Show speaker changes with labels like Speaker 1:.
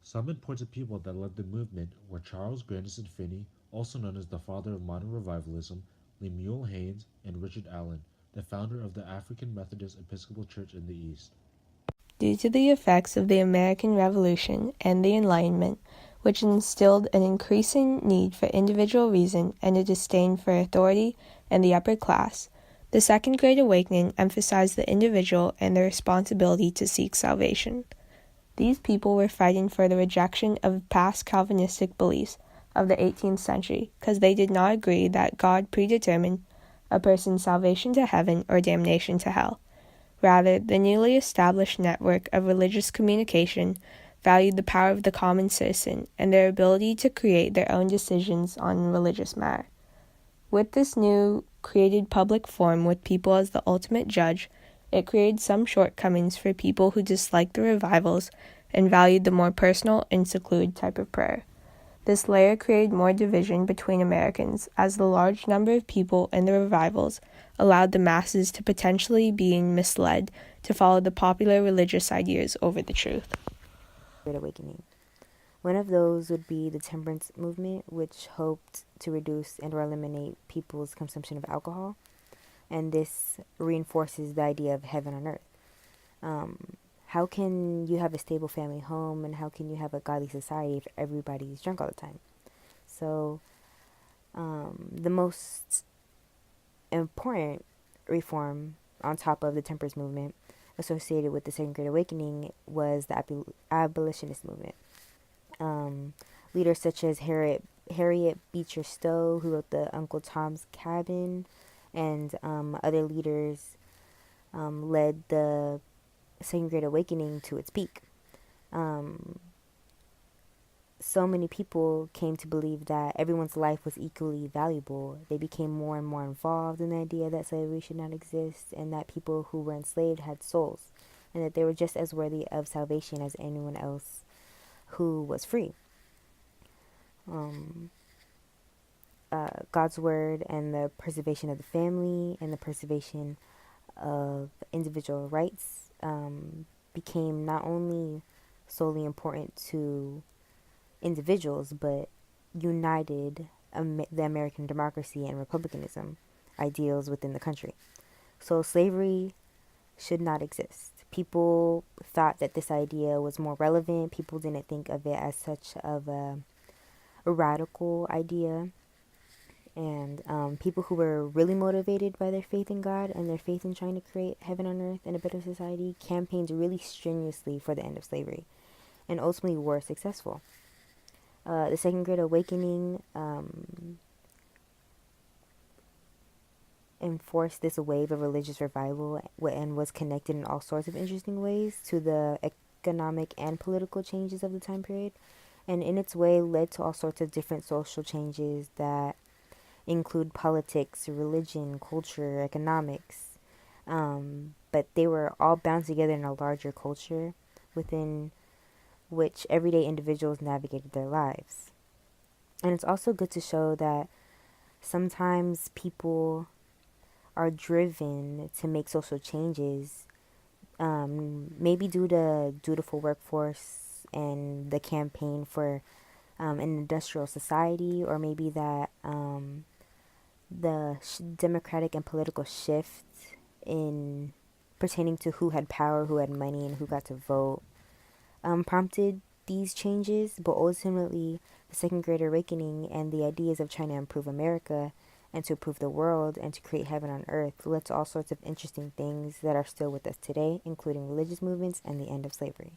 Speaker 1: Some important people that led the movement were Charles Grandison Finney, also known as the father of modern revivalism, Lemuel Haynes, and Richard Allen, the founder of the African Methodist Episcopal Church in the East.
Speaker 2: Due to the effects of the American Revolution and the Enlightenment, which instilled an increasing need for individual reason and a disdain for authority and the upper class, the Second Great Awakening emphasized the individual and the responsibility to seek salvation. These people were fighting for the rejection of past Calvinistic beliefs of the 18th century because they did not agree that God predetermined a person's salvation to heaven or damnation to hell. Rather, the newly established network of religious communication valued the power of the common citizen and their ability to create their own decisions on religious matter. With this new created public forum with people as the ultimate judge, it created some shortcomings for people who disliked the revivals and valued the more personal and secluded type of prayer. This layer created more division between Americans, as the large number of people in the revivals allowed the masses to potentially being misled to follow the popular religious ideas over the truth.
Speaker 3: Great Awakening. One of those would be the temperance movement, which hoped to reduce and or eliminate people's consumption of alcohol. And this reinforces the idea of heaven on earth. How can you have a stable family home and how can you have a godly society if everybody's drunk all the time? So, the most important reform on top of the temperance movement associated with the Second Great Awakening was the abolitionist movement. Leaders such as Harriet Beecher Stowe, who wrote the Uncle Tom's Cabin, and other leaders led the Second Great Awakening to its peak. So many people came to believe that everyone's life was equally valuable. They became more and more involved in the idea that slavery should not exist and that people who were enslaved had souls and that they were just as worthy of salvation as anyone else who was free. God's word and the preservation of the family and the preservation of individual rights became not only solely important to individuals, but united the American democracy and republicanism ideals within the country. So slavery should not exist. People thought that this idea was more relevant. People didn't think of it as such of a radical idea. And people who were really motivated by their faith in God and their faith in trying to create heaven on earth and a better society campaigned really strenuously for the end of slavery and ultimately were successful. The Second Great Awakening enforced this wave of religious revival and was connected in all sorts of interesting ways to the economic and political changes of the time period, and in its way led to all sorts of different social changes that include politics, religion, culture, economics, but they were all bound together in a larger culture within which everyday individuals navigated their lives. And it's also good to show that sometimes people are driven to make social changes, maybe due to dutiful workforce and the campaign for an industrial society, or maybe that the democratic and political shift in pertaining to who had power, who had money, and who got to vote prompted these changes. But ultimately, the Second Great Awakening and the ideas of trying to improve America and to improve the world and to create heaven on earth led to all sorts of interesting things that are still with us today, including religious movements and the end of slavery.